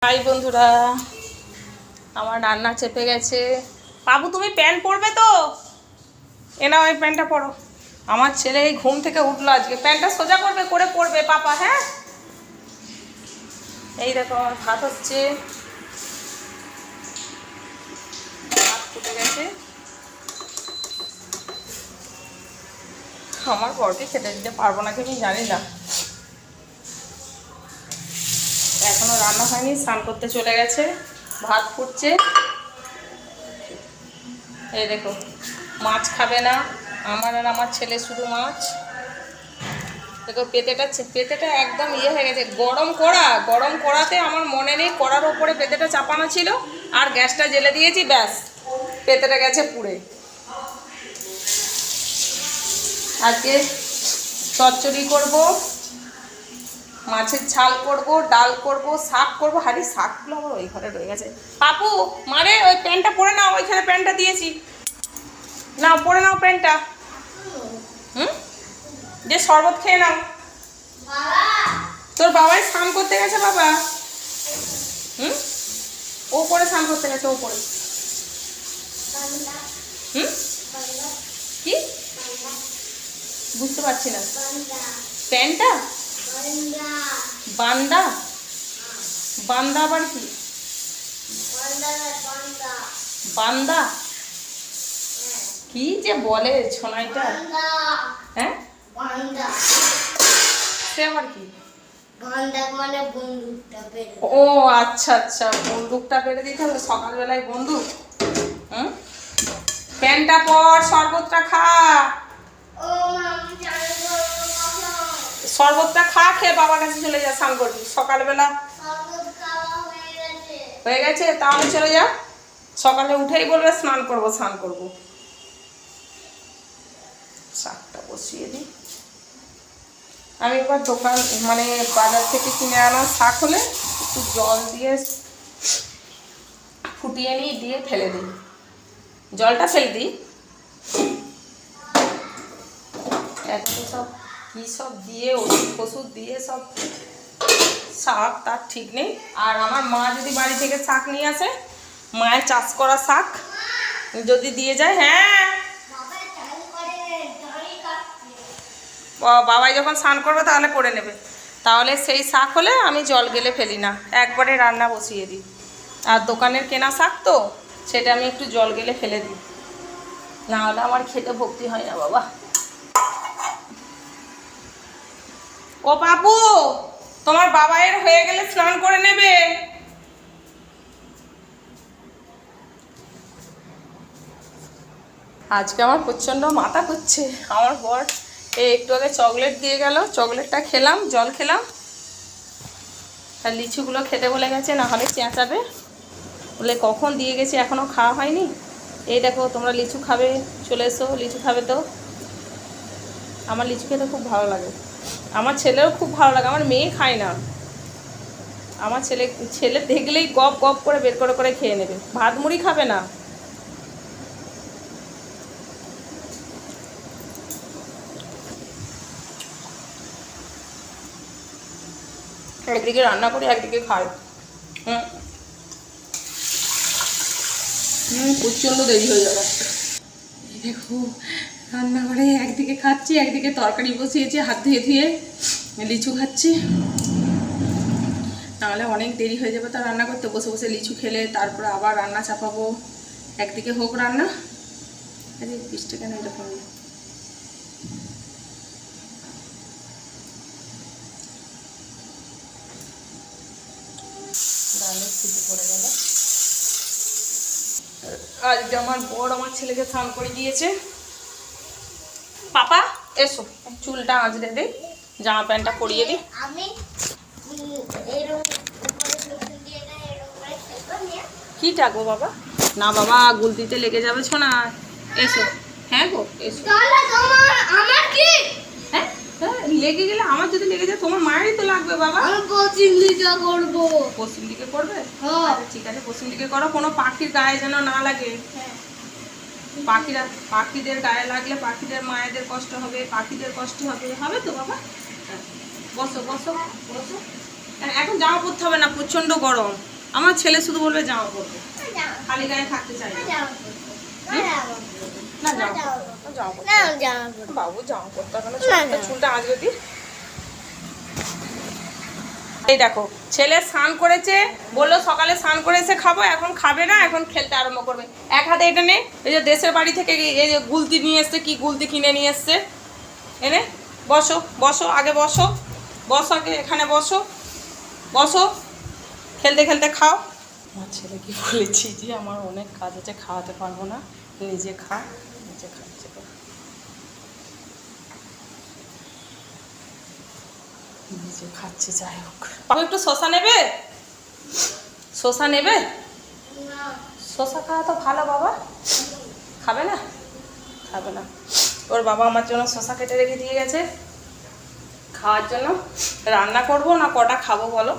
High বন্ধুরা, আমার রান্না চেপে গেছে। বাবু তুমি প্যান্ট পরবে তো? এ নাও এই প্যান্টটা পরো। আমার ছেলে এই ঘুম থেকে উঠলো, আজকে প্যান্টটা সোজা করবে করে পরবে পাপা। হ্যাঁ, এই দেখো আমার ভাত হচ্ছে, ভাত ফুটে গেছে। আমার বরকে খেতে দিতে পারবো না কি আমি জানি না, এখনো রান্না হয়নি, স্নান করতে চলে গেছে। ভাত ফুটছে, এই দেখো মাছ খাবে না আমার আর আমার ছেলে, শুধু মাছ। দেখো পেতেটা একদম হয়ে গেছে, গরম কড়াতে আমার মনে নেই কড়ার ওপরে পেতেটা চাপানো ছিল, আর গ্যাসটা জ্বেলে দিয়েছি, ব্যাস পেতেটা গেছে পুড়ে। আজকে চচ্চড়ি করব, মাছের ঝাল করব, ডাল করব, শাক করব। হাড়ি শাকগুলো আমার ওই ঘরে রয়ে গেছে। পাপু মারে ওই প্যান্টটা পরে নাও, ওইখানে প্যান্টটা দিয়েছি, নাও পরে নাও প্যান্টটা। যে শরবত খেয়ে নাও। তোর বাবাই স্নান করতে গেছে বাবা। ও পরে স্নান করতে গেছে, ও পরে। কি বুঝতে পারছি না। প্যান্টটা বান্দা, বান্দা আবার কি? বান্দা কি যে বলে ছোনাইটা? হ্যাঁ, সে আবার কি? ও আচ্ছা আচ্ছা, বন্দুকটা পেরে দিতে হবে সকালবেলায়, বন্দুক। প্যান্টটা পর, শরবতটা খা, শরবতটা খা, খেয়ে বাবার কাছে চলে যা, স্নান করবি সকালবেলা। হয়ে গেছে, তাহলে চলে যা, সকালে উঠেই বলবে স্নান করব স্নান করব। শাকটা বসিয়ে দিই। আমি এবার দোকান মানে বাজার থেকে কিনে আনা শাক হলে একটু জল দিয়ে ফুটিয়ে নিই, দিয়ে ফেলে দিই, জলটা ফেলে দিই। এখন সব কী সব দিয়ে ওষুধ দিয়ে সব শাক তার ঠিক নেই। আর আমার মা যদি বাড়ি থেকে শাক নিয়ে আসে, মায়ের চাষ করা শাক যদি দিয়ে যায়, হ্যাঁ বাবাই যখন স্নান করবে তাহলে করে নেবে, তাহলে সেই শাক হলে আমি জল গেলে ফেলি না, একবারে রান্না বসিয়ে দিই। আর দোকানের কেনা শাক তো, সেটা আমি একটু জল গেলে ফেলে দিই, না হলে আমার খেতে ভক্তি হয় না বাবা। ও বাবু, তোমার বাবাইয়ের হয়ে গেলে স্নান করে নেবে। আজকে আমার প্রচণ্ড মাথা ঘুরছে। আমার বর একটু আগে চকলেট দিয়ে গেল, চকলেটটা খেলাম, জল খেলাম, আর লিচুগুলো খেতে বলে গেছে, না হলে চেঁচাবে বলে কখন দিয়ে গেছি এখনও খাওয়া হয়নি। এই দেখো তোমরা লিচু খাবে, চলে এসো, লিচু খাবে তো। আমার লিচু খেতে খুব ভালো লাগে, আমার ছেলেও খুব ভালো লাগে, আমার মেয়ে খায় না। আমার ছেলে দেখলেই গপ গপ করে বের করে করে খেয়ে নেবে, ভাত মুড়ি খাবে না। একদিকে রান্না করি, একদিকে খাই। প্রচণ্ড দেরি হয়ে যাবে। দেখো রান্নাঘরে একদিকে খাচ্ছি, একদিকে তরকারি বসিয়েছি, হাত ধুয়ে ধুয়ে লিচু খাচ্ছি, নাহলে অনেক দেরি হয়ে যাবে। তা রান্না করতে বসে বসে লিচু খেলে তারপরে আবার রান্না চাপাবো, একদিকে হোক রান্না। আরে পিসটা কেন এরকম? ডালে সিটি পড়ে গেল। আজকে আমার বর আমার ছেলেকে স্নান করে দিয়েছে। পাপা এসো, চুলটা আঁচড়ে দিই, জামা প্যান্টটা পরিয়ে দিই। কি টাকবো বাবা? না বাবা, গুলতিতে লেগে যাবে ছোনা, এসো। হ্যাঁ গো এসো। হ্যাঁ লেগে গেলে, আমার যদি লেগে যায় তোমার মায়েরই তো লাগবে বাবা। পশ্চিম দিকে করবো। পশ্চিম দিকে করবে? ঠিক আছে, পশ্চিম দিকে করো, কোনো পাখির গায়ে যেন না লাগে। পাখিদের গায়ে লাগলে পাখিদের মায়েদের কষ্ট হবে, পাখিদের কষ্ট হবে, হবে তো বাবা। বসো বসো বসো, এখন জামা পরতে হবে না, প্রচন্ড গরম। আমার ছেলে শুধু বলবে জামা পরবো, খালি গায়ে থাকতে চাই না। না বাবু জামা পরতে হবে না, চুলটা আঁচড়ে দি। এই দেখো ছেলে স্নান করেছে, বললো সকালে স্নান করেছে খাবো, এখন খাবে না, এখন খেলতে আরম্ভ করবে। এক হাতে এটা নে, এই যে দেশের বাড়ি থেকে এই যে গুলতি নিয়ে এসছে, কি গুলতি কিনে নিয়ে এসছে, এনে বসো বসো, আগে বসো বসো, আগে এখানে বসো বসো, খেলতে খেলতে খাও। আমার ছেলেকে বলেছি যে আমার অনেক কাজ আছে, খাওয়াতে পারবো না, নিজে খা, নিজে খাচ্ছে। নিজে খাচ্ছে, যাই হোক। বাবু একটু শসা নেবে, শসা নেবে? শসা খাওয়া তো ভালো বাবা, খাবে না? খাবে না। ওর বাবা আমার জন্য শসা কেটে রেখে দিয়ে গেছে খাওয়ার জন্য। রান্না করব না কটা খাবো বলো,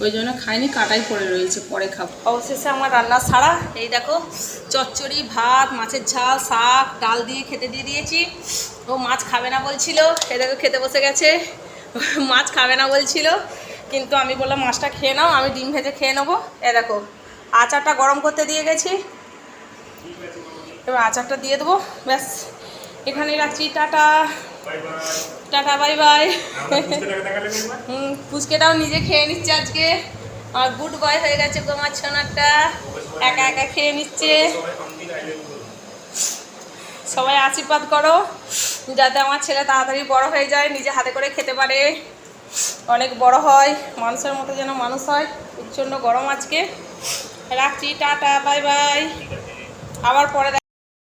ওই জন্য খাইনি, কাটাই পড়ে রয়েছে, পরে খাবো। অবশেষে আমার রান্না ছাড়া, এই দেখো চচ্চড়ি, ভাত, মাছের ঝাল, শাক, ডাল দিয়ে খেতে দিয়ে দিয়েছি। ও মাছ খাবে না বলছিল, এই দেখো খেতে বসে গেছে। মাছ খাবে না বলছিল, কিন্তু আমি বললাম মাছটা খেয়ে নাও, আমি ডিম ভেজে খেয়ে নেবো। এ দেখো আচারটা গরম করতে দিয়ে গেছি, এবার আচারটা দিয়ে দেবো, ব্যাস এখানেই রাখছি। Tata tata, bye bye. পুচকেটাও নিজে খেয়ে নিচ্ছে আজকে, আর গুড বয় হয়ে গেছে গো আমার ছোনাটা, একা একা খেয়ে নিচ্ছে। সবাই আশীর্বাদ করো যাতে আমার ছেলে তাড়াতাড়ি বড় হয়ে যায়, নিজে হাতে করে খেতে পারে, অনেক বড় হয়, মানুষের মতো যেন মানুষ হয়। প্রচণ্ড গরম আজকে, রাখছি, টাটা বাই বাই, আবার পরে